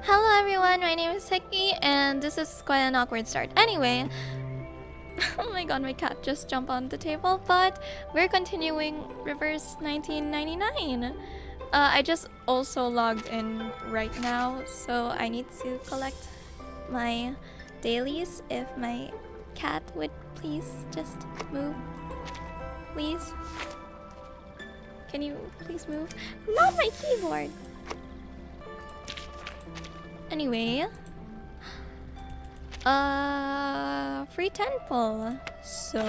Hello everyone, my name is Hiki, and this is quite an awkward start. Anyway, oh my god, my cat just jumped on the table, but we're continuing Reverse 1999. I just also logged in right now, so I need to collect my dailies. If my cat would please just move, please. Can you please move? Not my keyboard! Anyway, free temple. So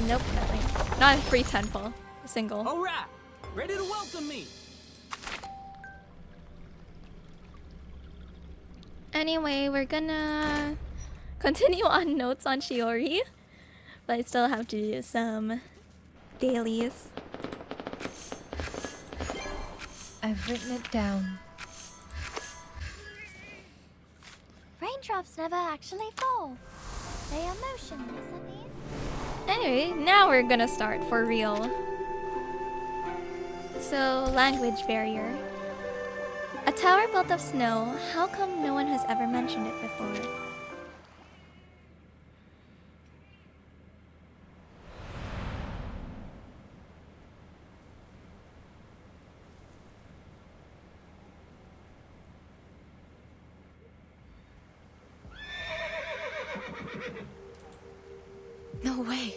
nope, nothing. Not a free temple. A single. All right, ready to welcome me. Anyway, we're gonna continue on notes on Shuori, but I still have to do some dailies. I've written it down. Raindrops never actually fall. They are motionless at the end. Anyway, now we're gonna start for real. So, language barrier. A tower built of snow. How come no one has ever mentioned it before? No way.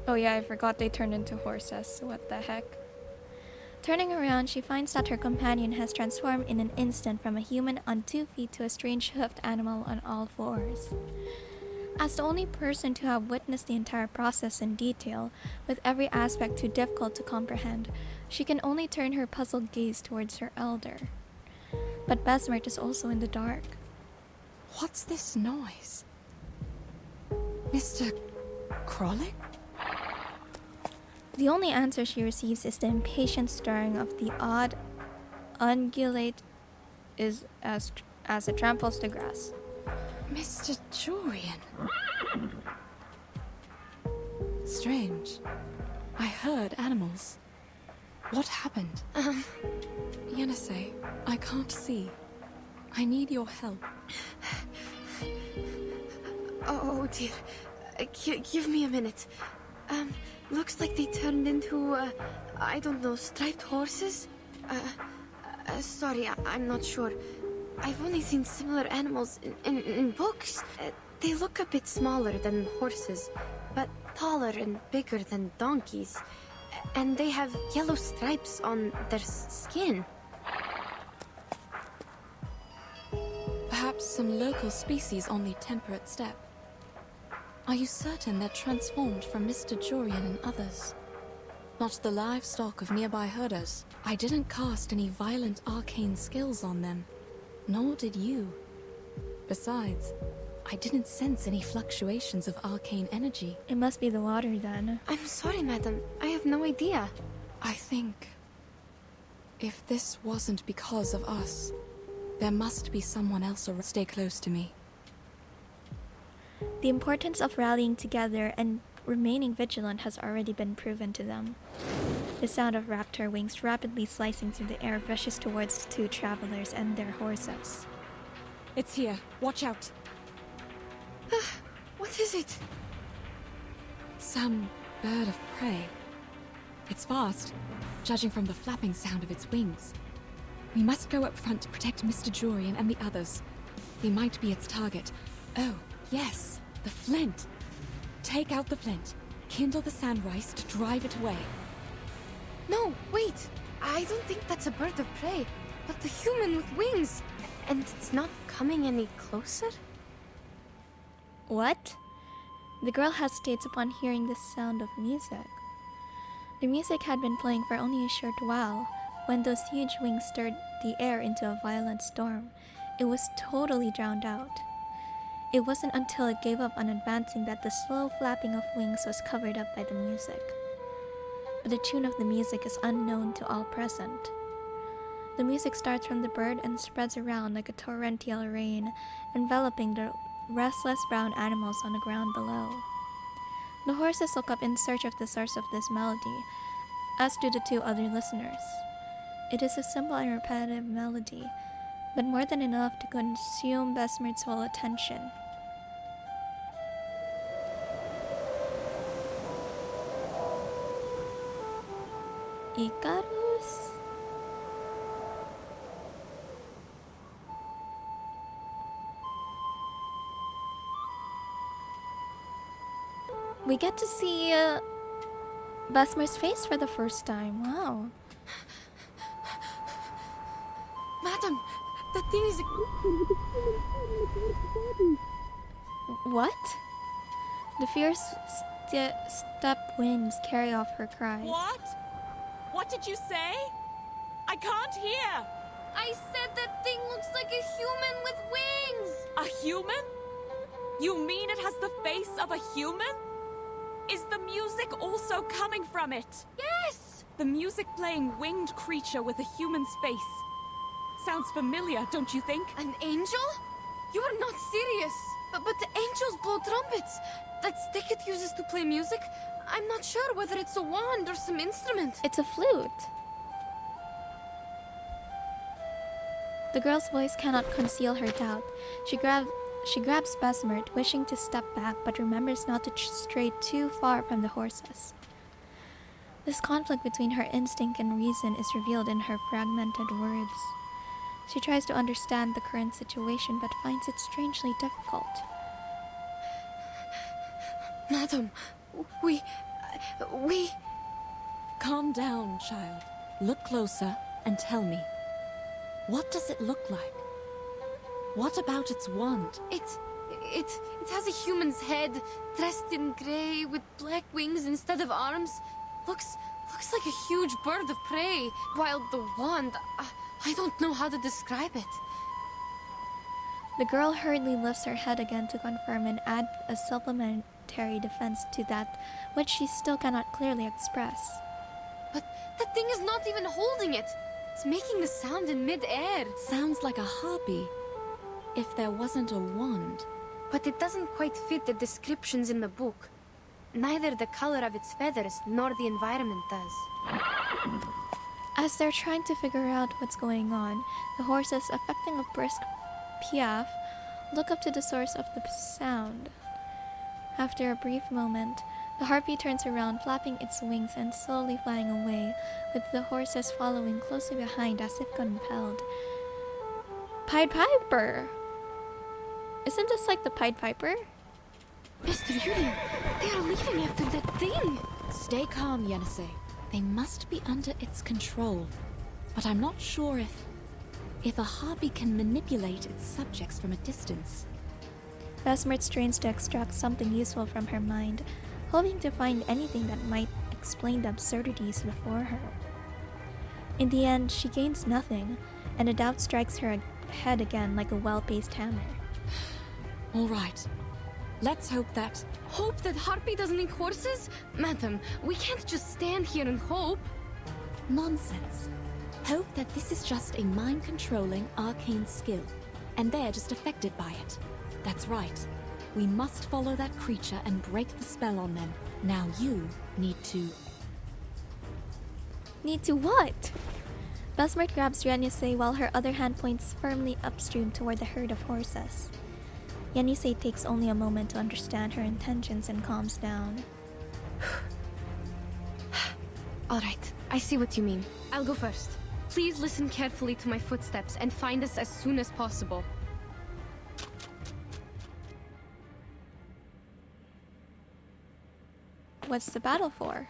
Oh yeah, I forgot they turned into horses. What the heck? Turning around, she finds that her companion has transformed in an instant from a human on 2 feet to a strange hoofed animal on all fours. As the only person to have witnessed the entire process in detail, with every aspect too difficult to comprehend, she can only turn her puzzled gaze towards her elder. But Besmert is also in the dark. What's this noise? Mr. Kralik? The only answer she receives is the impatient stirring of the odd ungulate as it tramples the grass. Mr. Jorian. Strange. I heard animals. What happened? Yenisei, I can't see. I need your help. Oh dear. Give me a minute. Looks like they turned into, I don't know, striped horses? Sorry, I'm not sure. I've only seen similar animals in books. They look a bit smaller than horses, but taller and bigger than donkeys. And they have yellow stripes on their skin. Perhaps some local species on the temperate steppe. Are you certain they're transformed from Mr. Jorian and others? Not the livestock of nearby herders. I didn't cast any violent arcane skills on them. Nor did you. Besides, I didn't sense any fluctuations of arcane energy. It must be the water then. I'm sorry, madam. I have no idea. I think... if this wasn't because of us, there must be someone else around. Stay close to me. The importance of rallying together and remaining vigilant has already been proven to them. The sound of raptor wings rapidly slicing through the air rushes towards the 2 travelers and their horses. It's here. Watch out. What is it? Some bird of prey. It's fast, judging from the flapping sound of its wings. We must go up front to protect Mr. Jorian and the others. They might be its target. Oh, yes, the flint. Take out the flint. Kindle the sand rice to drive it away. No, wait. I don't think that's a bird of prey, but the human with wings. And it's not coming any closer? What? The girl hesitates upon hearing the sound of music. The music had been playing for only a short while. When those huge wings stirred the air into a violent storm, it was totally drowned out. It wasn't until it gave up on advancing that the slow flapping of wings was covered up by the music. But the tune of the music is unknown to all present. The music starts from the bird and spreads around like a torrential rain, enveloping the restless brown animals on the ground below. The horses look up in search of the source of this melody, as do the two other listeners. It is a simple and repetitive melody, but more than enough to consume Besmert's whole attention. 𝐋𝐿𝐴. We get to see Besmer's face for the first time. Wow. Madam, that thing is... What? The fierce step wings carry off her cries. What? What did you say? I can't hear. I said that thing looks like a human with wings! A human? You mean it has the face of a human? Is the music also coming from it? Yes! The music playing winged creature with a human's face. Sounds familiar, don't you think? An angel? You are not serious. But the angels blow trumpets. That stick it uses to play music. I'm not sure whether it's a wand or some instrument. It's a flute. The girl's voice cannot conceal her doubt. She grabs Besmert, wishing to step back, but remembers not to stray too far from the horses. This conflict between her instinct and reason is revealed in her fragmented words. She tries to understand the current situation, but finds it strangely difficult. Madam, we... Calm down, child. Look closer and tell me. What does it look like? What about its wand? It has a human's head, dressed in grey, with black wings instead of arms. Looks like a huge bird of prey, while the wand... I don't know how to describe it. The girl hurriedly lifts her head again to confirm and add a supplementary defense to that which she still cannot clearly express. But that thing is not even holding it. It's making the sound in mid-air. Sounds like a harpy. If there wasn't a wand. But it doesn't quite fit the descriptions in the book. Neither the color of its feathers nor the environment does. As they're trying to figure out what's going on, the horses, affecting a brisk piaffe, look up to the source of the sound. After a brief moment, the harpy turns around, flapping its wings and slowly flying away, with the horses following closely behind as if compelled. Pied Piper! Isn't this like the Pied Piper? Mr. Yuri, they are leaving after that thing! Stay calm, 𝐿𝐴. They must be under its control. But I'm not sure if a harpy can manipulate its subjects from a distance. Besmert strains to extract something useful from her mind, hoping to find anything that might explain the absurdities before her. In the end, she gains nothing, and a doubt strikes her head again like a well-paced hammer. All right. Let's hope that... Hope that harpy doesn't eat horses? Madam, we can't just stand here and hope. Nonsense. Hope that this is just a mind-controlling arcane skill, and they're just affected by it. That's right. We must follow that creature and break the spell on them. Now you need to... Need to what? Besmert grabs 𝐿𝐴 while her other hand points firmly upstream toward the herd of horses. 𝐿𝐴 takes only a moment to understand her intentions and calms down. Alright, I see what you mean. I'll go first. Please listen carefully to my footsteps and find us as soon as possible. What's the battle for?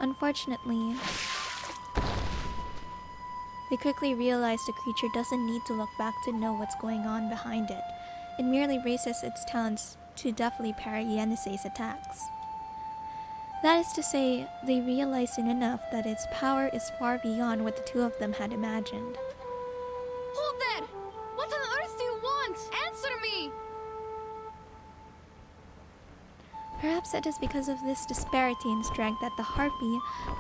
Unfortunately, they quickly realize the creature doesn't need to look back to know what's going on behind it. It merely raises its talons to deftly parry 𝐿𝐴's attacks. That is to say, they realize soon enough that its power is far beyond what the two of them had imagined. Hold there! What on earth do you want? Answer me! Perhaps it is because of this disparity in strength that the harpy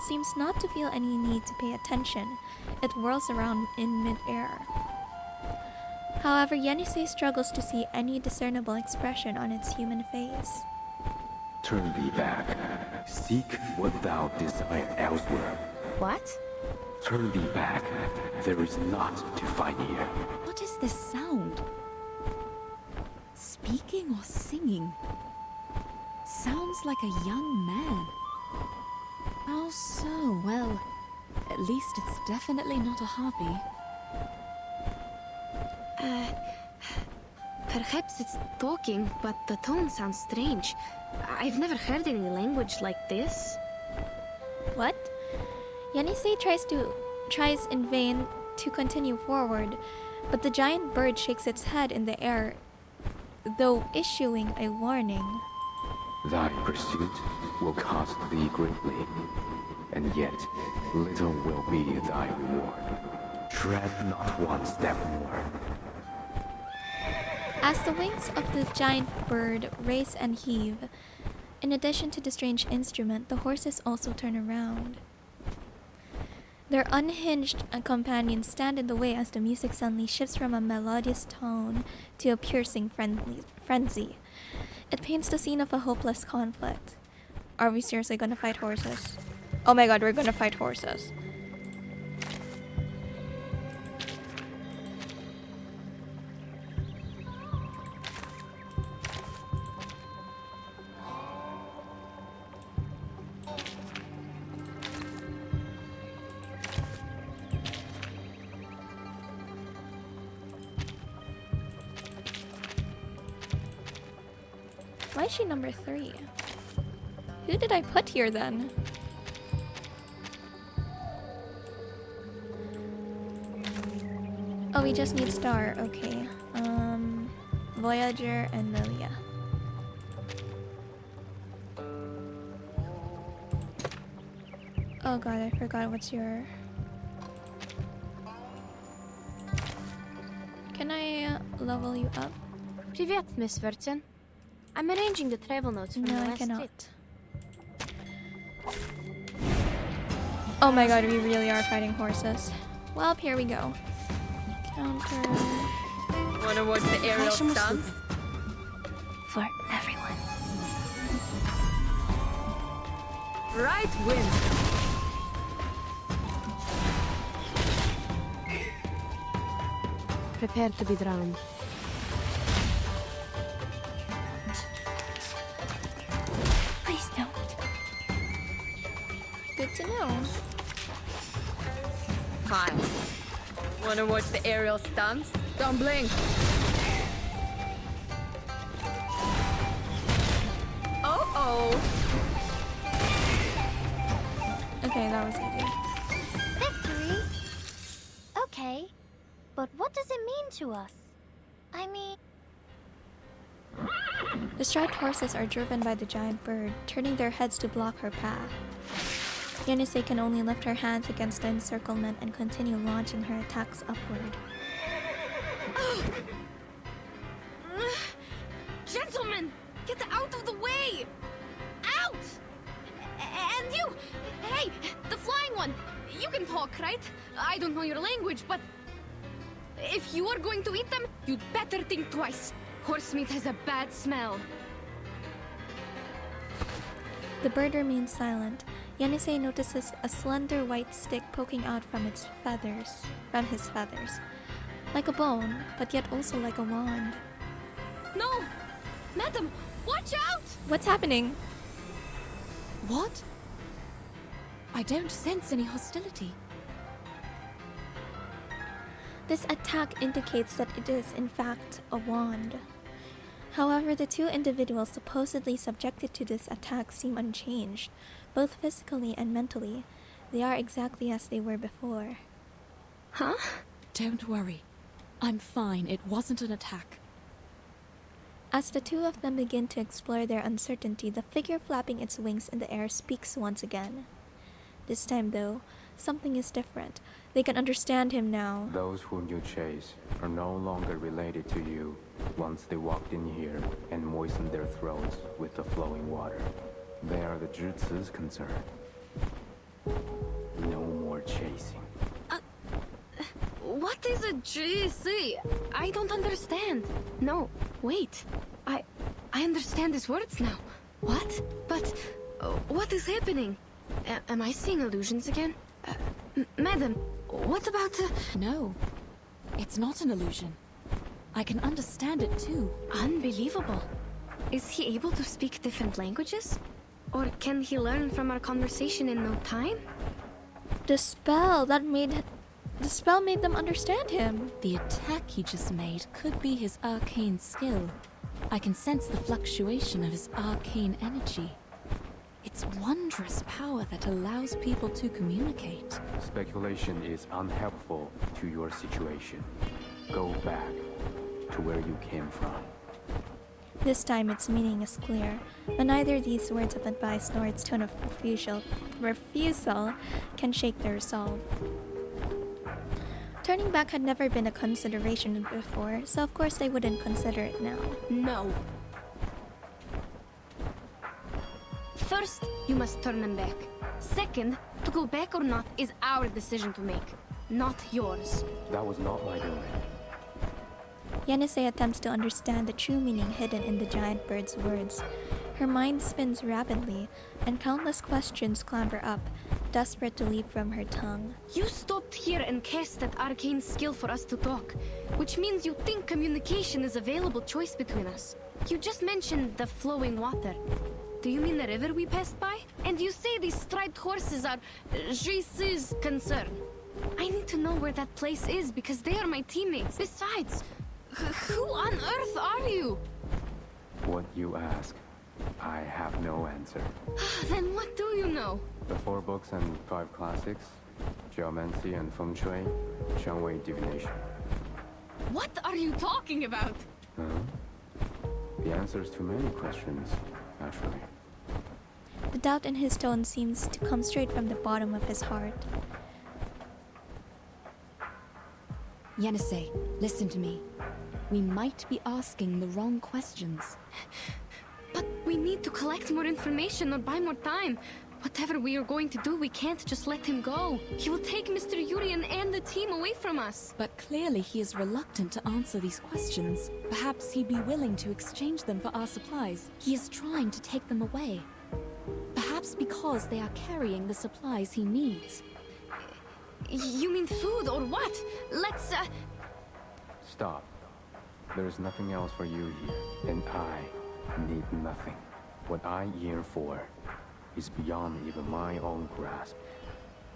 seems not to feel any need to pay attention. It whirls around in mid-air. However, 𝐿𝐴 struggles to see any discernible expression on its human face. Turn thee back. Seek what thou desire elsewhere. What? Turn thee back. There is naught to find here. What is this sound? Speaking or singing? Sounds like a young man. How so? Well, at least it's definitely not a harpy. Perhaps it's talking, but the tone sounds strange. I've never heard any language like this. What? Yenisei tries in vain to continue forward, but the giant bird shakes its head in the air, though issuing a warning. Thy pursuit will cost thee greatly, and yet little will be thy reward. Tread not one step more. As the wings of the giant bird race and heave, in addition to the strange instrument, the horses also turn around. Their unhinged companions stand in the way as the music suddenly shifts from a melodious tone to a piercing frenzy. It paints the scene of a hopeless conflict. Are we seriously gonna fight horses? Oh my god, we're gonna fight horses. Why is she number 3? Who did I put here then? Oh, we just need Star. Okay. Voyager and Lilia. Oh god, I forgot what's your... Can I level you up? Привет, Miss Verton. I'm arranging the travel notes from the No, I last cannot. trip. Oh my god, we really are fighting horses. Well, here we go. Counter. Wanna watch the aerial stunts? For everyone. Right wind. Prepare to be drowned. Please don't. Good to know. Fine. Wanna watch the aerial stunts? Don't blink. Oh. Okay, that was easy. Victory? Okay. But what does it mean to us? I mean... The striped horses are driven by the giant bird, turning their heads to block her path. Yenisei can only lift her hands against the encirclement and continue launching her attacks upward. Gentlemen, get out of the way! Out! And you! Hey, the flying one! You can talk, right? I don't know your language, but... if you are going to eat them, you'd better think twice. Horse meat has a bad smell. The bird remains silent. Yenisei notices a slender white stick poking out from his feathers. Like a bone, but yet also like a wand. No! Madam, watch out! What's happening? What? I don't sense any hostility. This attack indicates that it is in fact a wand. However, the two individuals supposedly subjected to this attack seem unchanged, both physically and mentally. They are exactly as they were before. Huh? Don't worry. I'm fine. It wasn't an attack. As the two of them begin to explore their uncertainty, the figure flapping its wings in the air speaks once again. This time, though, something is different. They can understand him now. Those whom you chase are no longer related to you once they walked in here and moistened their throats with the flowing water. They are the 𝐋𝐸 concerned. No more chasing. What is a 𝐋𝐸? I don't understand. No, wait. I understand his words now. What? But What is happening? Am I seeing illusions again? Madam, what about No, it's not an illusion. I can understand it too. Unbelievable. Is he able to speak different languages? Or can he learn from our conversation in no time? The spell made them understand him. The attack he just made could be his arcane skill. I can sense the fluctuation of his arcane energy. It's wondrous power that allows people to communicate. Speculation is unhelpful to your situation. Go back to where you came from. This time its meaning is clear, but neither these words of advice nor its tone of refusal can shake their resolve. Turning back had never been a consideration before, so of course they wouldn't consider it now. No. First, you must turn them back. Second, to go back or not is our decision to make, not yours. That was not my doing. Yenisei attempts to understand the true meaning hidden in the giant bird's words. Her mind spins rapidly, and countless questions clamber up, desperate to leap from her tongue. You stopped here and cast that arcane skill for us to talk, which means you think communication is a available choice between us. You just mentioned the flowing water. Do you mean the river we passed by? And you say these striped horses are 𝐋𝐨𝐠𝐬𝐧𝐠 concern. I need to know where that place is because they are my teammates. Besides, who on earth are you? What you ask, I have no answer. Then what do you know? The 4 books and 5 classics, geomancy and feng shui, Shuori divination. What are you talking about? The answers to many questions, actually. The doubt in his tone seems to come straight from the bottom of his heart. Yenisei, listen to me. We might be asking the wrong questions. But we need to collect more information or buy more time. Whatever we are going to do, we can't just let him go. He will take Mr. Urian and the team away from us. But clearly he is reluctant to answer these questions. Perhaps he'd be willing to exchange them for our supplies. He is trying to take them away. Perhaps because they are carrying the supplies he needs. You mean food or what? Let's, Stop. There is nothing else for you here, and I need nothing. What I yearn for is beyond even my own grasp.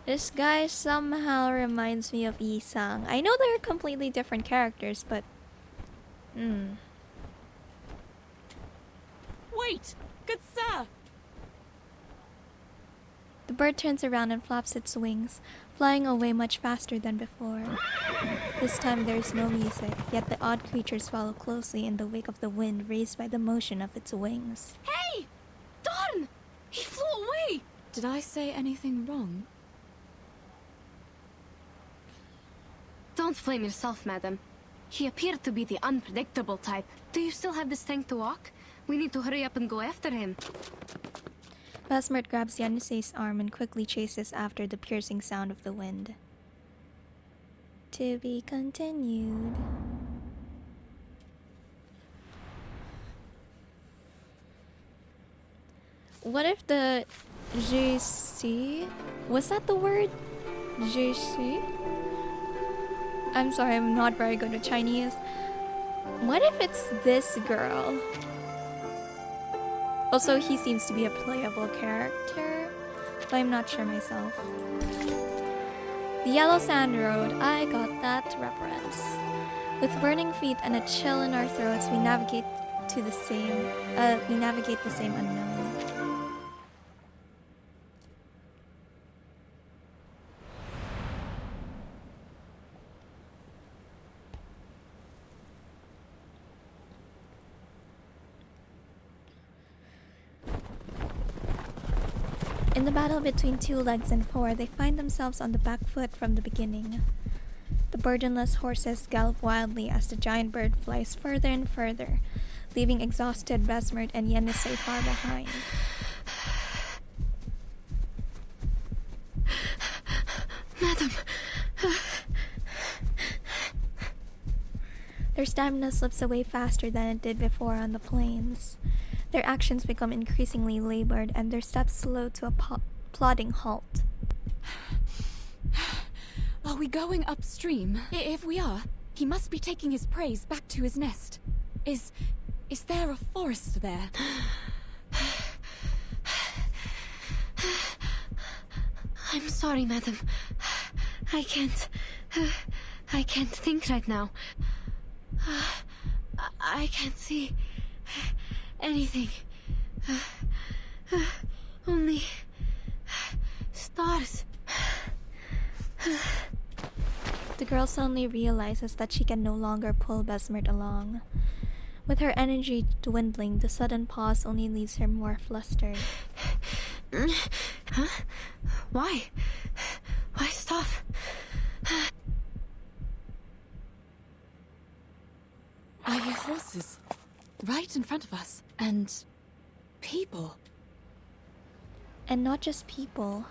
This guy somehow reminds me of Yi-sang. I know they're completely different characters, but... Wait! Good sir! The bird turns around and flaps its wings, flying away much faster than before. This time there is no music, yet the odd creatures follow closely in the wake of the wind raised by the motion of its wings. Hey! Darn! He flew away! Did I say anything wrong? Don't blame yourself, madam. He appeared to be the unpredictable type. Do you still have the strength to walk? We need to hurry up and go after him. Besmert grabs Yenisei's arm and quickly chases after the piercing sound of the wind. To be continued. What if the 𝐶? Was that the word? 𝐶? I'm sorry, I'm not very good at Chinese. What if it's this girl? Also, he seems to be a playable character, but I'm not sure myself. The Yellow Sand Road, I got that reference. With burning feet and a chill in our throats, we navigate the same unknown. In the battle between 2 legs and 4, they find themselves on the back foot from the beginning. The burdenless horses gallop wildly as the giant bird flies further and further, leaving exhausted Besmert and Yenisei far behind. Madam! Their stamina slips away faster than it did before on the plains. Their actions become increasingly labored and their steps slow to a plodding halt. Are we going upstream? If we are, he must be taking his prey back to his nest. Is there a forest there? I'm sorry, madam. I can't think right now. I can't see anything. Only stars. The girl suddenly realizes that she can no longer pull Besmert along. With her energy dwindling, the sudden pause only leaves her more flustered. Huh? Why? Why stop? I hear horses right in front of us, and people. And not just people.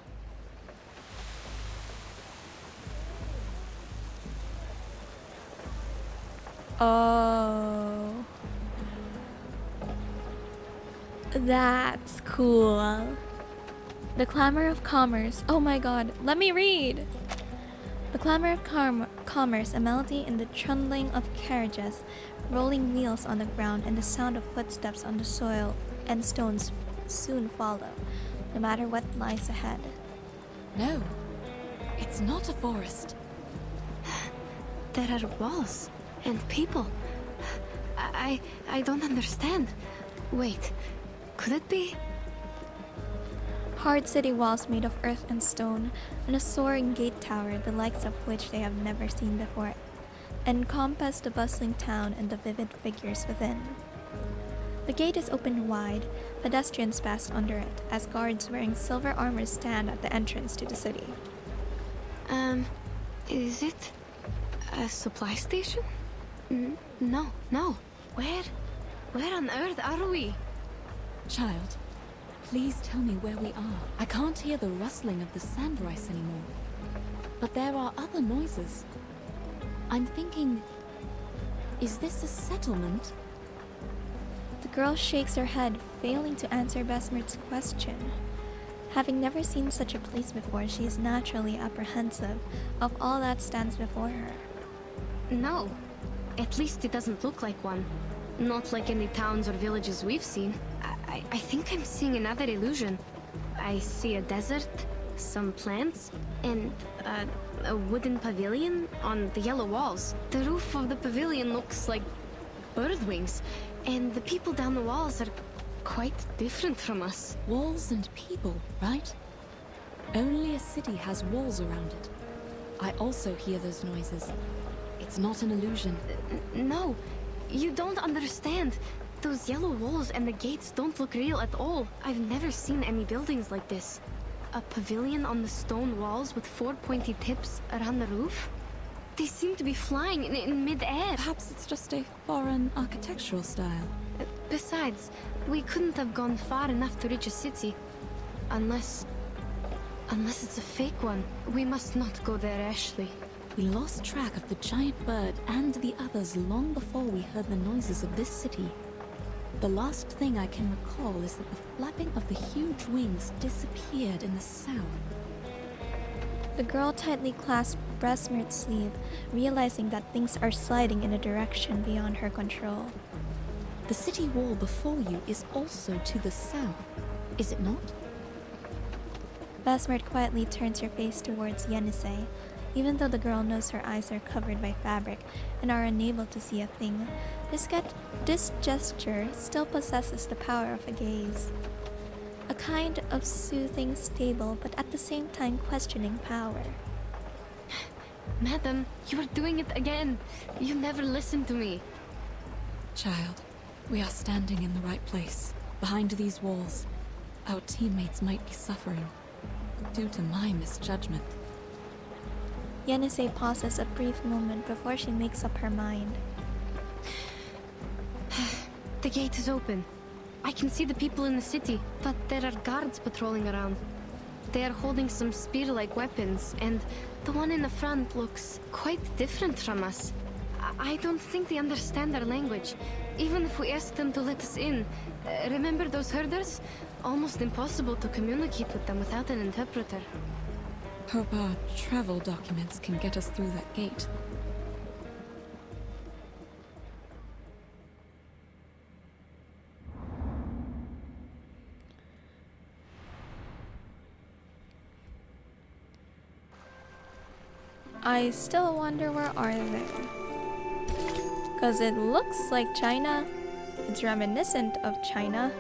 Oh. That's cool. The clamor of commerce. Oh my god, let me read! The clamor of commerce, a melody in the trundling of carriages, rolling wheels on the ground, and the sound of footsteps on the soil and stones soon follow, no matter what lies ahead. No, it's not a forest. There are walls and people. I don't understand. Wait, could it be? Hard city walls made of earth and stone, and a soaring gate tower, the likes of which they have never seen before, encompass the bustling town and the vivid figures within. The gate is opened wide, pedestrians pass under it, as guards wearing silver armor stand at the entrance to the city. Is it a supply station? No. Where on earth are we? Child, please tell me where we are. I can't hear the rustling of the sand rice anymore. But there are other noises. I'm thinking, is this a settlement? The girl shakes her head, failing to answer Besmert's question. Having never seen such a place before, she is naturally apprehensive of all that stands before her. No. At least it doesn't look like one. Not like any towns or villages we've seen. I think I'm seeing another illusion. I see a desert, some plants, and a wooden pavilion on the yellow walls. The roof of the pavilion looks like bird wings, and the people down the walls are quite different from us. Walls and people, right? Only a city has walls around it. I also hear those noises. It's not an illusion. No, you don't understand. Those yellow walls and the gates don't look real at all. I've never seen any buildings like this. A pavilion on the stone walls with 4 pointy tips around the roof? They seem to be flying in mid-air. Perhaps it's just a foreign architectural style. Besides, we couldn't have gone far enough to reach a city. Unless it's a fake one. We must not go there, Ashley. We lost track of the giant bird and the others long before we heard the noises of this city. The last thing I can recall is that the flapping of the huge wings disappeared in the sound. The girl tightly clasped Besmert's sleeve, realizing that things are sliding in a direction beyond her control. The city wall before you is also to the south, is it not? Besmert quietly turns her face towards Yenisei. Even though the girl knows her eyes are covered by fabric and are unable to see a thing, this gesture still possesses the power of a gaze. A kind of soothing, stable, but at the same time questioning power. Madam, you are doing it again. You never listen to me. Child, we are standing in the right place, behind these walls. Our teammates might be suffering, due to my misjudgment. Yenisei pauses a brief moment before she makes up her mind. The gate is open. I can see the people in the city, but there are guards patrolling around. They are holding some spear-like weapons, and the one in the front looks quite different from us. I don't think they understand our language. Even if we ask them to let us in, Remember those herders? Almost impossible to communicate with them without an interpreter. Hope our travel documents can get us through that gate. I still wonder where are they? Because it looks like China. It's reminiscent of China.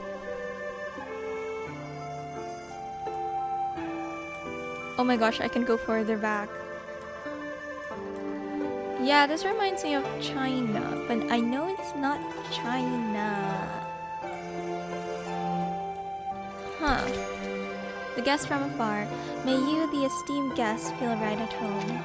Oh my gosh, I can go further back. Yeah, this reminds me of China, but I know it's not China. Huh. The guest from afar, may you, the esteemed guest, feel right at home.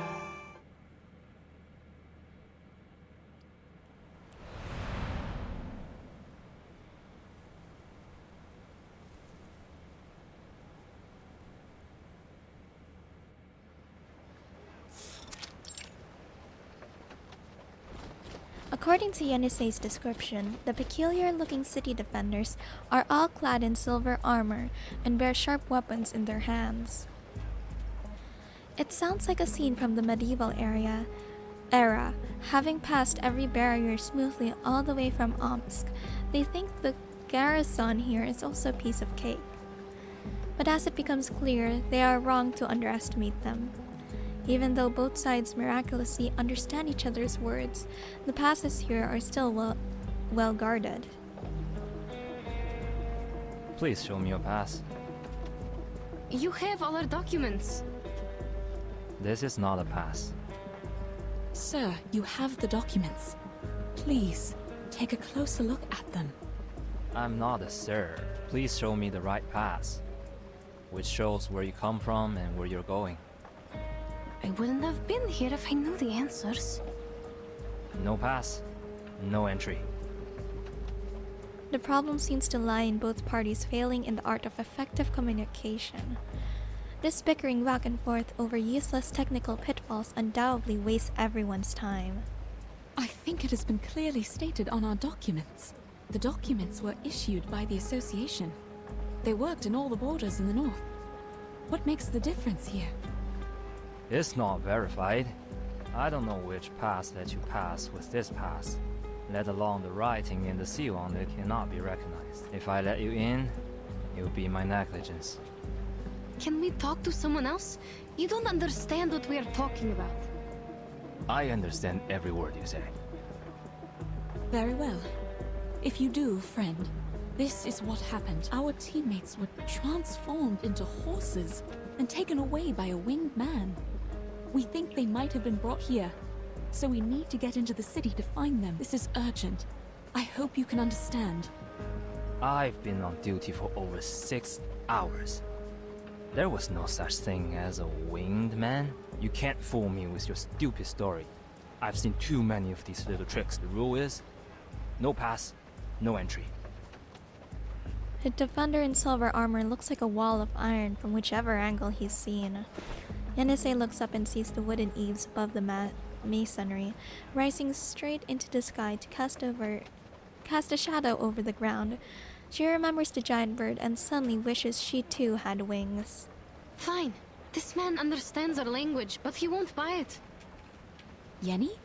According to Yenisei's description, the peculiar-looking city defenders are all clad in silver armor and bear sharp weapons in their hands. It sounds like a scene from the medieval era. Having passed every barrier smoothly all the way from Omsk, they think the garrison here is also a piece of cake. But as it becomes clear, they are wrong to underestimate them. Even though both sides miraculously understand each other's words, the passes here are still well guarded. Please show me your pass. You have all our documents. This is not a pass. Sir, you have the documents. Please, take a closer look at them. I'm not a sir. Please show me the right pass, which shows where you come from and where you're going. I wouldn't have been here if I knew the answers. No pass, no entry. The problem seems to lie in both parties failing in the art of effective communication. This bickering back and forth over useless technical pitfalls undoubtedly wastes everyone's time. I think it has been clearly stated on our documents. The documents were issued by the association. They worked in all the borders in the north. What makes the difference here? It's not verified. I don't know which pass let you pass with this pass, let alone the writing in the seal on it cannot be recognized. If I let you in, it would be my negligence. Can we talk to someone else? You don't understand what we are talking about. I understand every word you say. Very well. If you do, friend, this is what happened. Our teammates were transformed into horses and taken away by a winged man. We think they might have been brought here, so we need to get into the city to find them. This is urgent. I hope you can understand. I've been on duty for over 6 hours. There was no such thing as a winged man. You can't fool me with your stupid story. I've seen too many of these little tricks. The rule is, no pass, no entry. The defender in silver armor looks like a wall of iron from whichever angle he's seen. Yenisei looks up and sees the wooden eaves above the masonry, rising straight into the sky to cast a shadow over the ground. She remembers the giant bird and suddenly wishes she too had wings. Fine. This man understands our language, but he won't buy it. Yenny?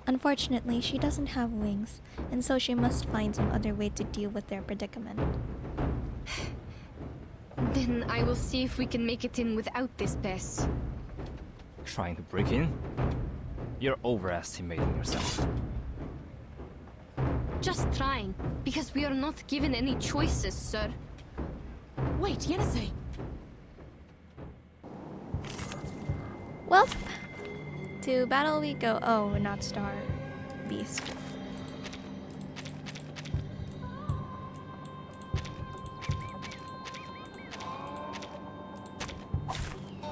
Unfortunately, she doesn't have wings, and so she must find some other way to deal with their predicament. Then I will see if we can make it in without this pass. Trying to break in? You're overestimating yourself. Just trying, because we are not given any choices, sir. Wait, Yenisei! Well, to battle we go. Oh, not Star. Beast.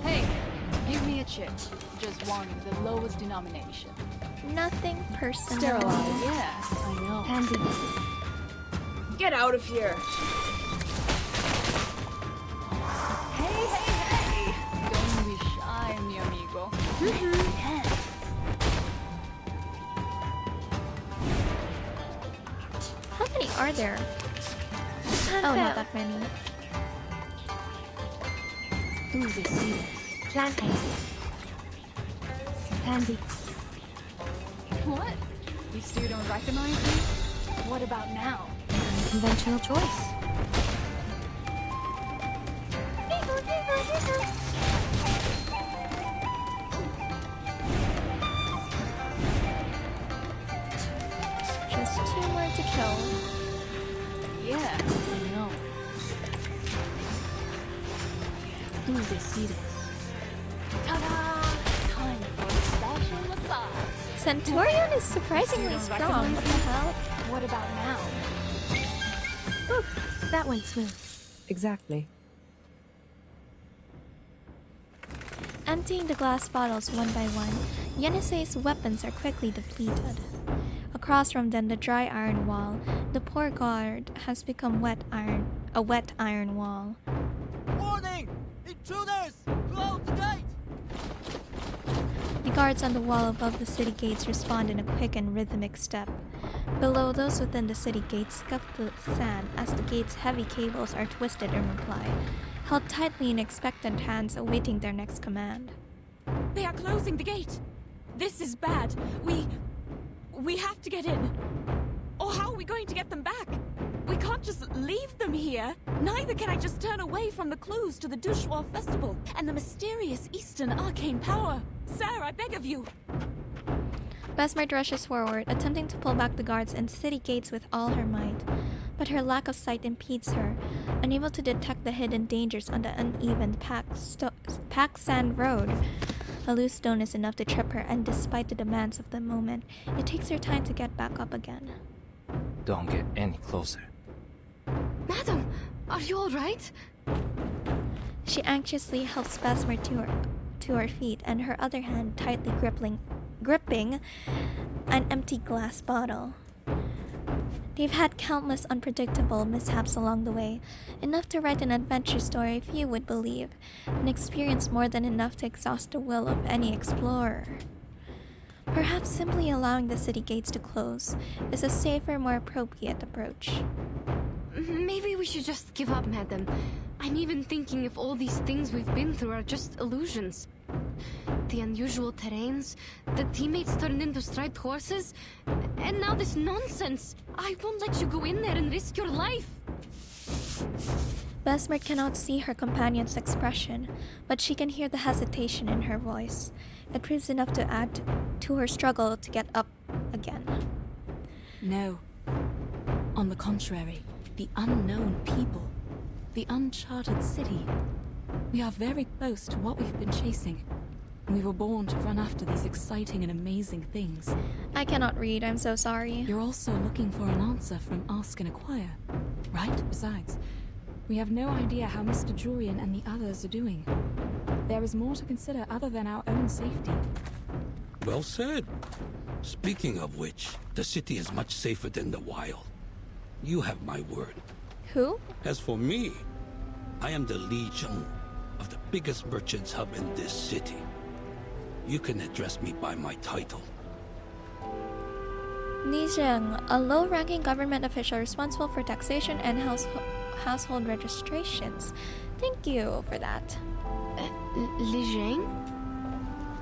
Hey, give me a chip. Just one, the lowest denomination. Nothing personal. Sterilized, yeah, I know. Handy. Get out of here! Hey, hey, hey! Don't be shy, mi amigo. How many are there? Oh, not that many. Plantain. Pansy. What? You still don't recognize me? What about now? Unconventional choice. Just 2 more to kill. Yeah, I know. Ta-da! Time for a special massage. Centurion is surprisingly Don't strong. recognize What the hell? What about now? Whew, that went smooth. Exactly. Emptying the glass bottles one by one, Yenisei's weapons are quickly depleted. Across from them, the dry iron wall, the poor guard has become a wet iron wall. Warning! Intruders! Close the gate! The guards on the wall above the city gates respond in a quick and rhythmic step. Below, those within the city gates scuff the sand as the gate's heavy cables are twisted in reply, held tightly in expectant hands awaiting their next command. They are closing the gate. This is bad. We have to get in. Or how are we going to get them back? We can't just leave them here. Neither can I just turn away from the clues to the 𝚃𝚎𝚎 festival and the mysterious Eastern arcane power. Sir, I beg of you. Besmart rushes forward, attempting to pull back the guards and city gates with all her might. But her lack of sight impedes her, unable to detect the hidden dangers on the uneven packed sand road. A loose stone is enough to trip her, and despite the demands of the moment, it takes her time to get back up again. Don't get any closer. Madam, are you all right? She anxiously helps Besmart to her feet, and her other hand tightly gripping an empty glass bottle. They've had countless unpredictable mishaps along the way, enough to write an adventure story few would believe, an experience more than enough to exhaust the will of any explorer. Perhaps simply allowing the city gates to close is a safer, more appropriate approach. Maybe we should just give up, madam. I'm even thinking if all these things we've been through are just illusions. The unusual terrains, the teammates turned into striped horses, and now this nonsense. I won't let you go in there and risk your life. Besmart cannot see her companion's expression, but she can hear the hesitation in her voice. It proves enough to add to her struggle to get up again. No. On the contrary, the unknown people, the uncharted city. We are very close to what we've been chasing. We were born to run after these exciting and amazing things. I cannot read, I'm so sorry. You're also looking for an answer from Ask and Acquire, right? Besides, we have no idea how Mr. Jorian and the others are doing. There is more to consider other than our own safety. Well said. Speaking of which, the city is much safer than the wild. You have my word. Who? As for me, I am the Legion of the biggest merchants hub in this city. You can address me by my title. Nijeng, a low-ranking government official responsible for taxation and household registrations. Thank you for that. Li Zhang?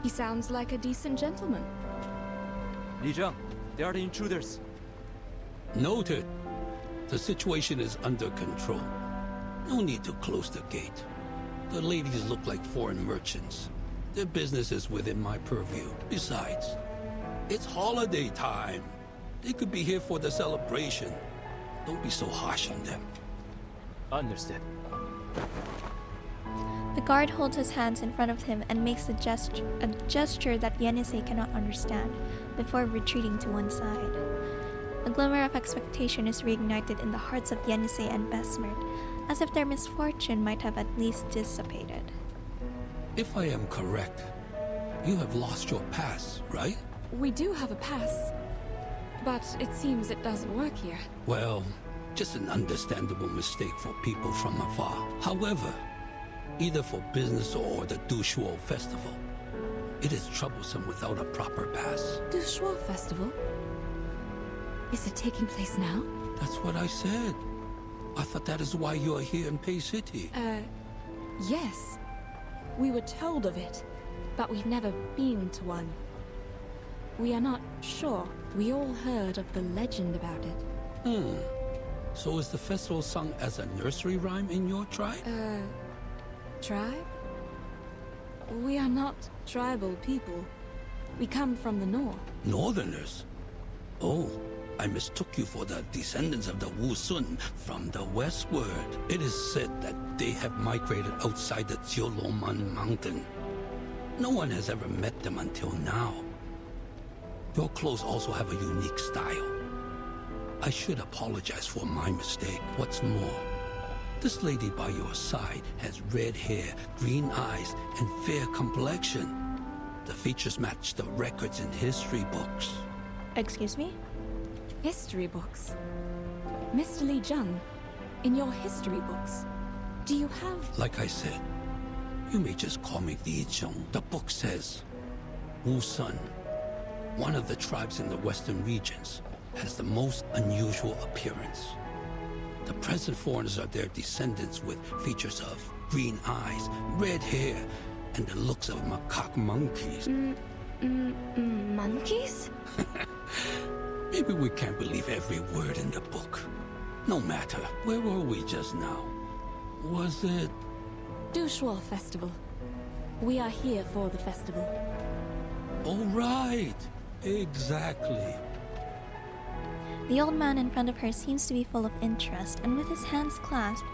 He sounds like a decent gentleman. Li Zhang, they are the intruders. Noted. The situation is under control. No need to close the gate. The ladies look like foreign merchants. Their business is within my purview. Besides, it's holiday time. They could be here for the celebration. Don't be so harsh on them. Understood. The guard holds his hands in front of him and makes a gesture that Yenisei cannot understand, before retreating to one side. A glimmer of expectation is reignited in the hearts of Yenisei and Besmart, as if their misfortune might have at least dissipated. If I am correct, you have lost your pass, right? We do have a pass, but it seems it doesn't work here. Well, just an understandable mistake for people from afar. However, either for business or the 𝚃𝚎𝚎 festival, it is troublesome without a proper pass. 𝚃𝚎𝚎 festival? Is it taking place now? That's what I said. I thought that is why you are here in Pei City. Yes. We were told of it, but we've never been to one. We are not sure. We all heard of the legend about it. So is the festival sung as a nursery rhyme in your tribe? Tribe? We are not tribal people. We come from the north. Northerners? Oh, I mistook you for the descendants of the Wu Sun from the westward. It is said that they have migrated outside the Jiuloman mountain. No one has ever met them until now. Your clothes also have a unique style. I should apologize for my mistake. What's more, this lady by your side has red hair, green eyes, and fair complexion. The features match the records in history books. Excuse me? History books? Mr. Li Zheng, in your history books, do you have... Like I said, you may just call me Li Zheng. The book says, Wu Sun, one of the tribes in the western regions, has the most unusual appearance. The present foreigners are their descendants with features of green eyes, red hair, and the looks of macaque monkeys. Monkeys? Maybe we can't believe every word in the book. No matter. Where were we just now? Was it... Shuori Festival. We are here for the festival. Oh, right. Exactly. The old man in front of her seems to be full of interest, and with his hands clasped,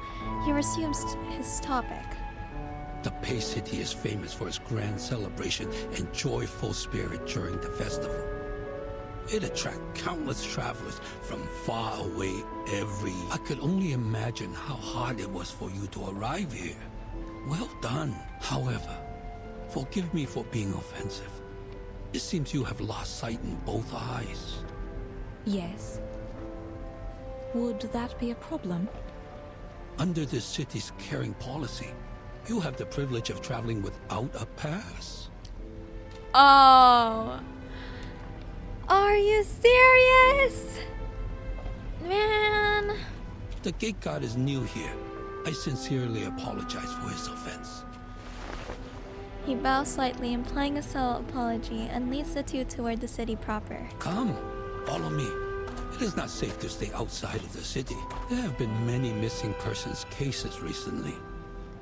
he resumes his topic. The Pei City is famous for its grand celebration and joyful spirit during the festival. It attracts countless travelers from far away every... I could only imagine how hard it was for you to arrive here. Well done. However, forgive me for being offensive. It seems you have lost sight in both eyes. Yes. Would that be a problem? Under this city's caring policy, you have the privilege of traveling without a pass. Oh. Are you serious? Man. The gate guard is new here. I sincerely apologize for his offense. He bows slightly, implying a subtle apology, and leads the two toward the city proper. Come, follow me. It is not safe to stay outside of the city. There have been many missing persons cases recently.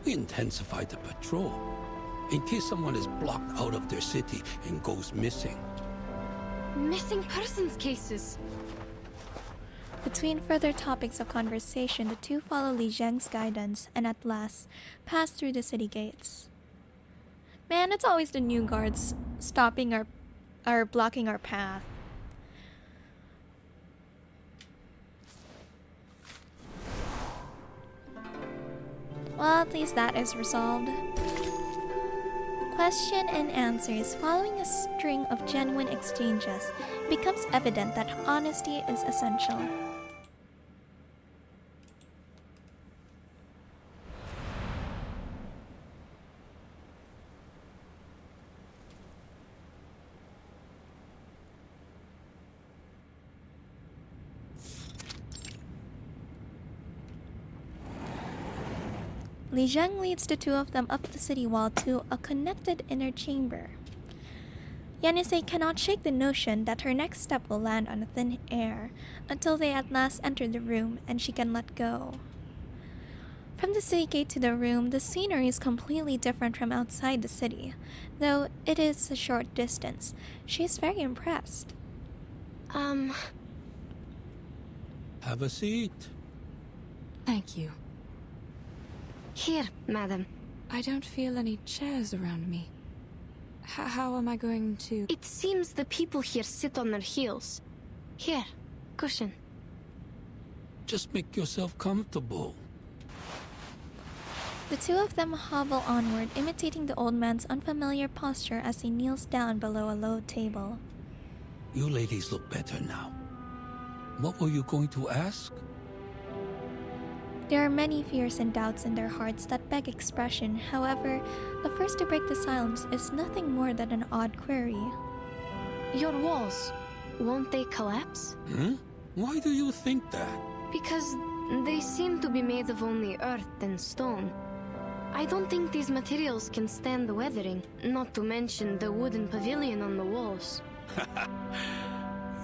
We intensified the patrol, in case someone is blocked out of their city and goes missing. Missing persons cases. Between further topics of conversation, the two follow Li Zheng's guidance and at last pass through the city gates. Man, it's always the new guards stopping or blocking our path. Well, at least that is resolved. Question and answers. Following a string of genuine exchanges, it becomes evident that honesty is essential. Li Zheng leads the two of them up the city wall to a connected inner chamber. Yanise cannot shake the notion that her next step will land on thin air until they at last enter the room and she can let go. From the city gate to the room, the scenery is completely different from outside the city, though it is a short distance. She is very impressed. Have a seat. Thank you. Here, madam. I don't feel any chairs around me. How am I going to... It seems the people here sit on their heels. Here, cushion. Just make yourself comfortable. The two of them hobble onward, imitating the old man's unfamiliar posture as he kneels down below a low table. You ladies look better now. What were you going to ask? There are many fears and doubts in their hearts that beg expression. However, the first to break the silence is nothing more than an odd query. Your walls, won't they collapse? Why do you think that? Because they seem to be made of only earth and stone. I don't think these materials can stand the weathering, not to mention the wooden pavilion on the walls.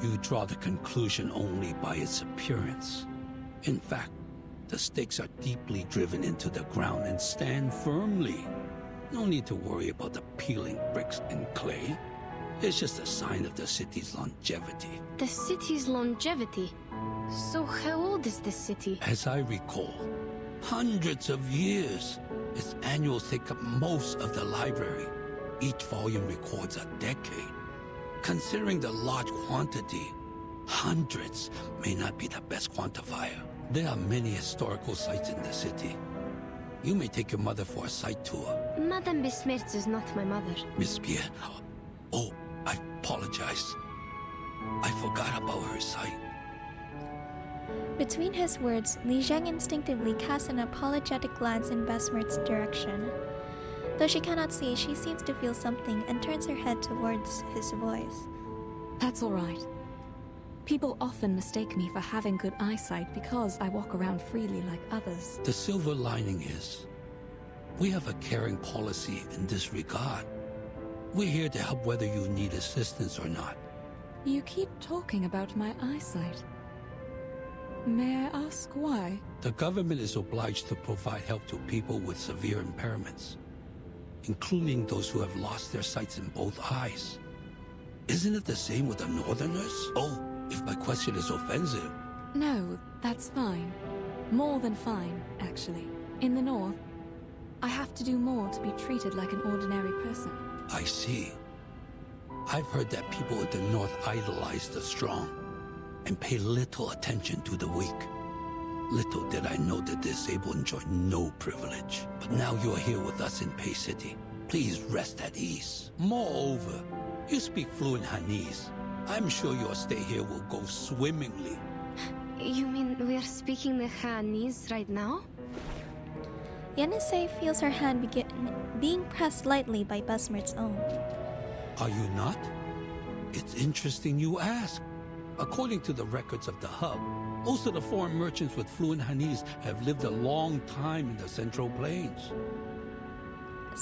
You draw the conclusion only by its appearance. In fact, the stakes are deeply driven into the ground and stand firmly. No need to worry about the peeling bricks and clay. It's just a sign of the city's longevity. The city's longevity? So how old is this city? As I recall, hundreds of years. Its annuals take up most of the library. Each volume records a decade. Considering the large quantity, hundreds may not be the best quantifier. There are many historical sites in the city. You may take your mother for a site tour. Madame 𝐵𝐹 is not my mother. Miss Pierre? Oh, I apologize. I forgot about her site. Between his words, Li Zheng instinctively casts an apologetic glance in 𝐵𝐹's direction. Though she cannot see, she seems to feel something and turns her head towards his voice. That's all right. People often mistake me for having good eyesight because I walk around freely like others. The silver lining is, we have a caring policy in this regard. We're here to help whether you need assistance or not. You keep talking about my eyesight. May I ask why? The government is obliged to provide help to people with severe impairments, including those who have lost their sights in both eyes. Isn't it the same with the Northerners? Oh, if my question is offensive. No, that's fine. More than fine, actually. In the North, I have to do more to be treated like an ordinary person. I see. I've heard that people in the North idolize the strong and pay little attention to the weak. Little did I know the disabled enjoy no privilege. But now you're here with us in Pei City. Please rest at ease. Moreover, you speak fluent Hanese. I'm sure your stay here will go swimmingly. You mean we're speaking the Hanese right now? Yenisei feels her hand being pressed lightly by 𝐵𝐹's own. Are you not? It's interesting you ask. According to the records of the hub, most of the foreign merchants with fluent Hanese have lived a long time in the Central Plains.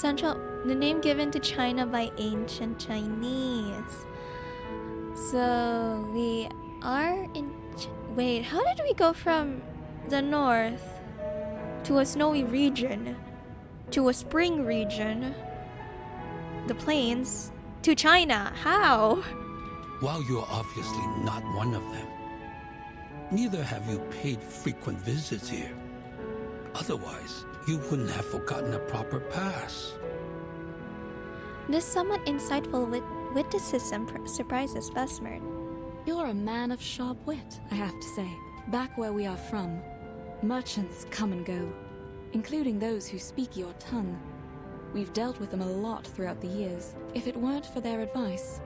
The name given to China by ancient Chinese. So we are in... Wait, how did we go from the north to a snowy region, to a spring region, the plains, to China? How? While you're obviously not one of them, neither have you paid frequent visits here. Otherwise, you wouldn't have forgotten a proper pass. This somewhat insightful witticism surprises 𝐵𝐹. You're a man of sharp wit, I have to say. Back where we are from, merchants come and go, including those who speak your tongue. We've dealt with them a lot throughout the years. If it weren't for their advice,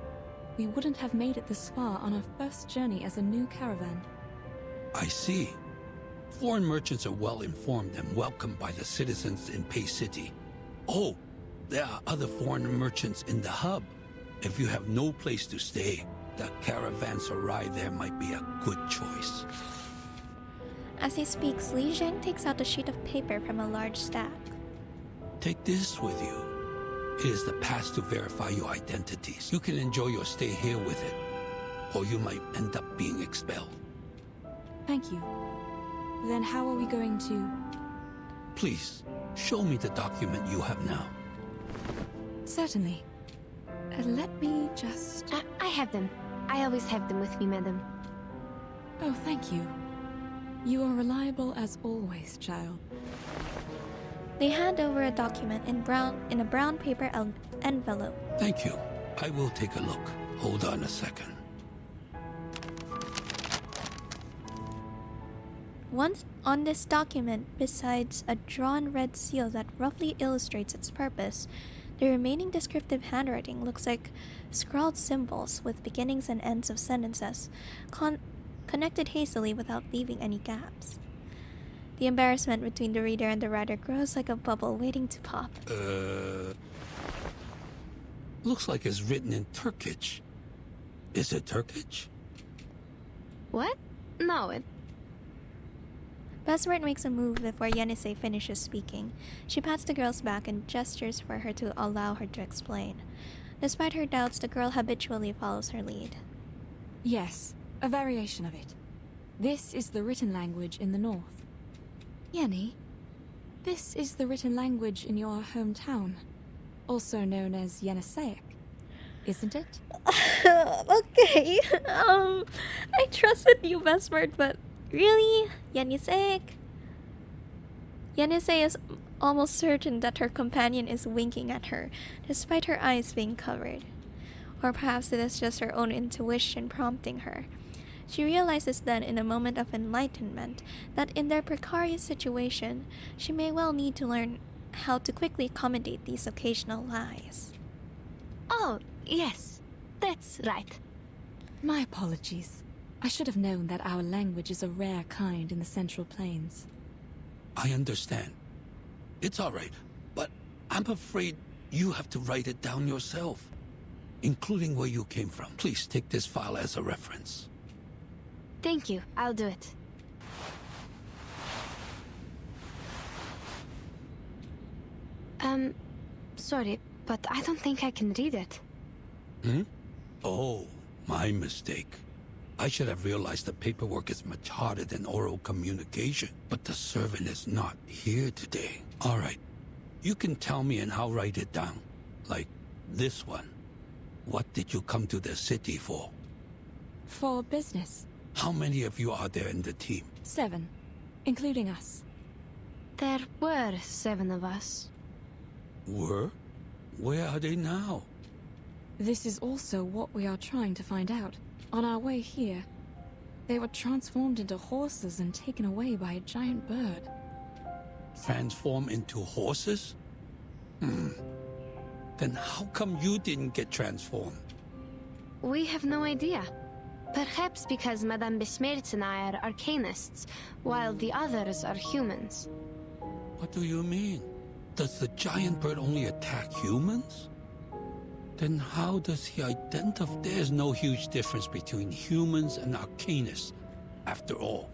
we wouldn't have made it this far on our first journey as a new caravan. I see. Foreign merchants are well informed and welcomed by the citizens in Pei City. Oh, there are other foreign merchants in the hub. If you have no place to stay, the caravanserai there might be a good choice. As he speaks, Li Zheng takes out a sheet of paper from a large stack. Take this with you. It is the pass to verify your identities. You can enjoy your stay here with it, or you might end up being expelled. Thank you. Then how are we going to... Please, show me the document you have now. Certainly. Let me just... I have them. I always have them with me, madam. Oh, thank you. You are reliable as always, child. They hand over a document in a brown paper envelope. Thank you. I will take a look. Hold on a second. Once on this document, besides a drawn red seal that roughly illustrates its purpose, the remaining descriptive handwriting looks like scrawled symbols with beginnings and ends of sentences, connected hastily without leaving any gaps. The embarrassment between the reader and the writer grows like a bubble waiting to pop. Looks like it's written in Turkish. Is it Turkish? What? No, Besmart makes a move before Yenisei finishes speaking. She pats the girl's back and gestures for her to allow her to explain. Despite her doubts, the girl habitually follows her lead. Yes, a variation of it. This is the written language in the north. Yenny, this is the written language in your hometown, also known as Yeniseic, isn't it? Okay, I trusted you, Besmart, but really? Yeniseic? Yenisei is almost certain that her companion is winking at her, despite her eyes being covered. Or perhaps it is just her own intuition prompting her. She realizes then, in a moment of enlightenment, that in their precarious situation, she may well need to learn how to quickly accommodate these occasional lies. Oh, yes. That's right. My apologies. I should have known that our language is a rare kind in the Central Plains. I understand. It's all right, but I'm afraid you have to write it down yourself, including where you came from. Please take this file as a reference. Thank you. I'll do it. Sorry, but I don't think I can read it. Hmm? Oh, my mistake. I should have realized the paperwork is much harder than oral communication, but the servant is not here today. All right. You can tell me and I'll write it down. Like this one. What did you come to the city for? For business. How many of you are there in the team? 7, including us. There were 7 of us. Were? Where are they now? This is also what we are trying to find out. On our way here, they were transformed into horses and taken away by a giant bird. Transform into horses? Then how come you didn't get transformed? We have no idea. Perhaps because Madame 𝐃𝐸𝐿𝐴 and I are arcanists, while the others are humans. What do you mean? Does the giant bird only attack humans? Then how does he identify? There's no huge difference between humans and arcanists, after all.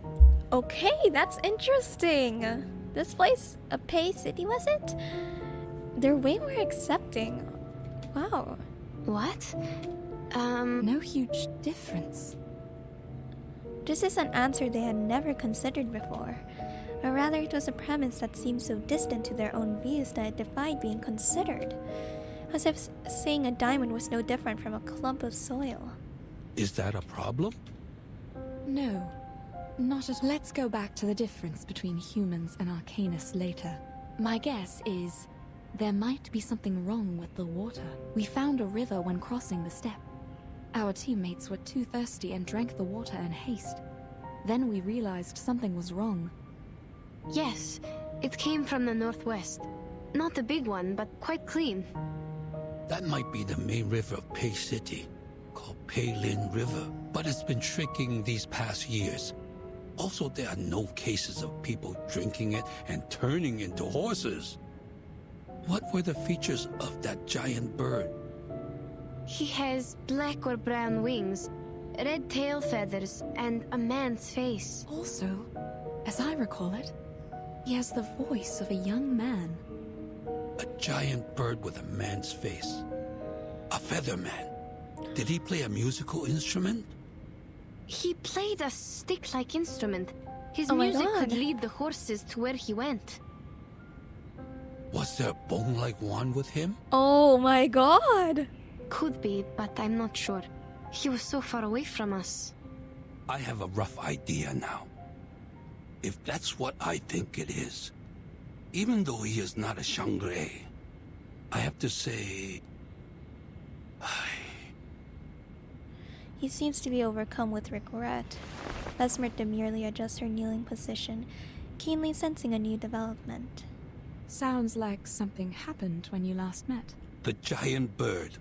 Okay, that's interesting. This place, a pay city, was it? They're way more accepting. Wow. What? No huge difference. This is an answer they had never considered before. Or rather, it was a premise that seemed so distant to their own views that it defied being considered. As if saying a diamond was no different from a clump of soil. Is that a problem? No, not at all. Let's go back to the difference between humans and arcanists later. My guess is there might be something wrong with the water. We found a river when crossing the steppe. Our teammates were too thirsty and drank the water in haste. Then we realized something was wrong. Yes, it came from the northwest. Not a big one, but quite clean. That might be the main river of Pei City, called Pei Lin River, but it's been shrinking these past years. Also, there are no cases of people drinking it and turning into horses. What were the features of that giant bird? He has black or brown wings, red tail feathers, and a man's face. Also, as I recall it, he has the voice of a young man. A giant bird with a man's face. A feather man. Did he play a musical instrument? He played a stick-like instrument. His Oh my music God. could lead the horses to where he went. Was there a bone-like wand with him? Oh my god! Could be, but I'm not sure. He was so far away from us. I have a rough idea now. If that's what I think it is, even though he is not a 𝐶𝐸𝐴, I have to say... He seems to be overcome with regret. Besmart demurely adjusts her kneeling position, keenly sensing a new development. Sounds like something happened when you last met. The giant bird,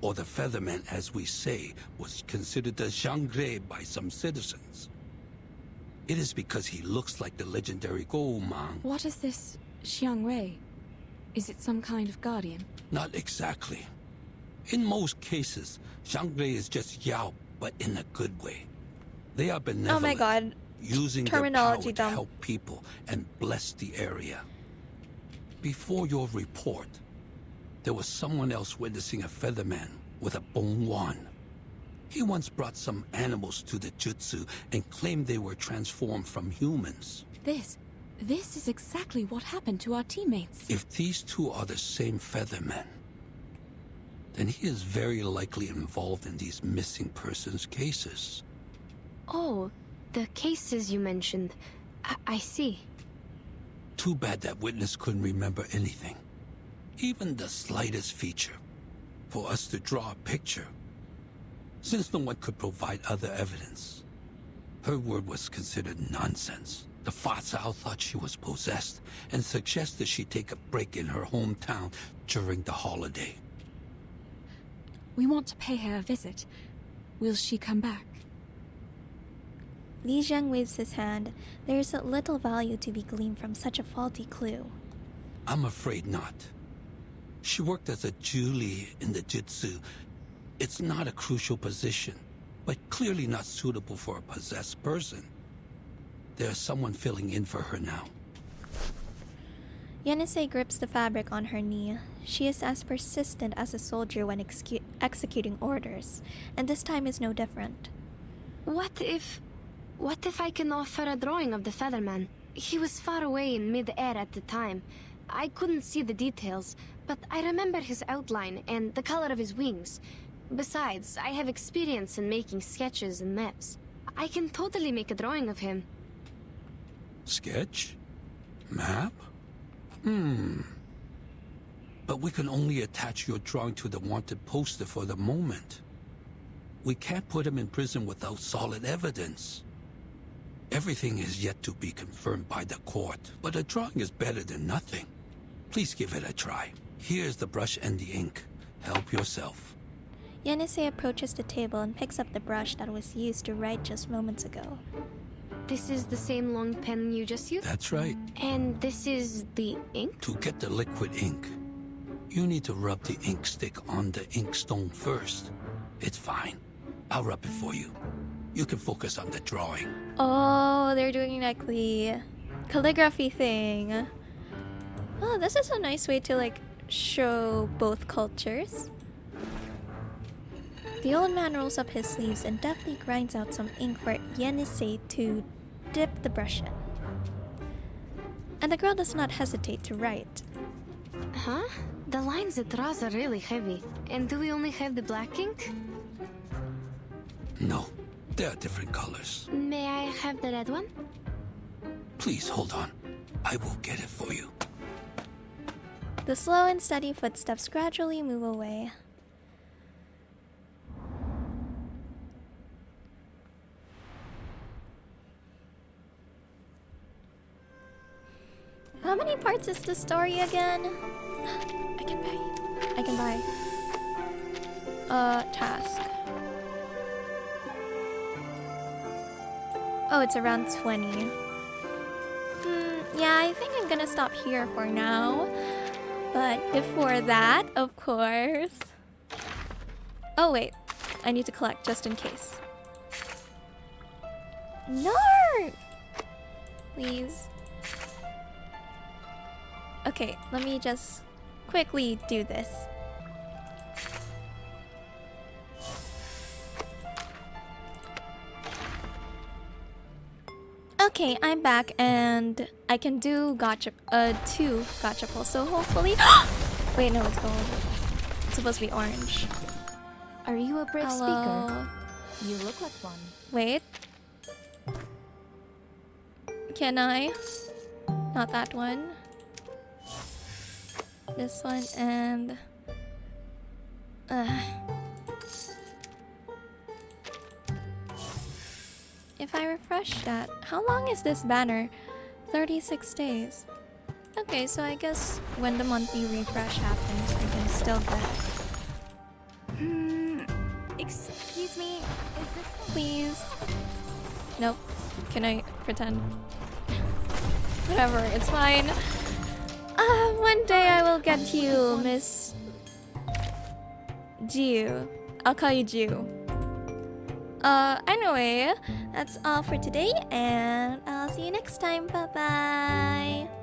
or the featherman as we say, was considered a 𝐶𝐸𝐴 by some citizens. It is because he looks like the legendary 𝐿𝐴. What is this 𝐶𝐸𝐴? Is it some kind of guardian? Not exactly. In most cases, 𝐶𝐸𝐴 is just Yao, but in a good way. They are benevolent. Oh my god. using their power terminology to dump. help people and bless the area. Before your report, there was someone else witnessing a featherman with a bone wand. He once brought some animals to the jutsu and claimed they were transformed from humans. This is exactly what happened to our teammates. If these two are the same feathermen, then he is very likely involved in these missing persons cases. Oh, the cases you mentioned. I see. Too bad that witness couldn't remember anything, even the slightest feature, for us to draw a picture. Since no one could provide other evidence, her word was considered nonsense. The 𝚃𝚎 thought she was possessed and suggested she take a break in her hometown during the holiday. We want to pay her a visit. Will she come back? Li Zheng waves his hand. There is little value to be gleaned from such a faulty clue. I'm afraid not. She worked as a Julie in the jutsu. It's not a crucial position, but clearly not suitable for a possessed person. There's someone filling in for her now. Yenisei grips the fabric on her knee. She is as persistent as a soldier when executing orders, and this time is no different. What if I can offer a drawing of the featherman? He was far away in mid-air at the time. I couldn't see the details, but I remember his outline and the color of his wings. Besides, I have experience in making sketches and maps. I can totally make a drawing of him. Sketch? Map? But we can only attach your drawing to the wanted poster for the moment. We can't put him in prison without solid evidence. Everything is yet to be confirmed by the court, but a drawing is better than nothing. Please give it a try. Here's the brush and the ink. Help yourself. Yenisei approaches the table and picks up the brush that was used to write just moments ago. This is the same long pen you just used? That's right. And this is the ink? To get the liquid ink, you need to rub the ink stick on the inkstone first. It's fine. I'll rub it for you. You can focus on the drawing. Oh, they're doing like the calligraphy thing. Oh, this is a nice way to like show both cultures. The old man rolls up his sleeves and deftly grinds out some ink for Yenisei to dip the brush in. And the girl does not hesitate to write. Huh? The lines it draws are really heavy. And do we only have the black ink? No, there are different colors. May I have the red one? Please hold on. I will get it for you. The slow and steady footsteps gradually move away. How many parts is the story again? I can buy. Task. Oh, it's around 20. Yeah, I think I'm gonna stop here for now. But before that, of course... Oh wait, I need to collect just in case. No! Please. Okay, let me just quickly do this. Okay, I'm back and I can do two gachapul, so hopefully... Wait, no, it's gold. It's supposed to be orange. Are you a brave speaker? You look like one. Wait. Can I? Not that one. This one and... If I refresh that, how long is this banner? 36 days. Okay, so I guess when the monthly refresh happens, I can still get it. Excuse me, is this the... Please. Nope. Can I pretend? Whatever, it's fine. One day I will get you, Miss Jiu. I'll call you Jiu. Anyway, that's all for today, and I'll see you next time. Bye bye.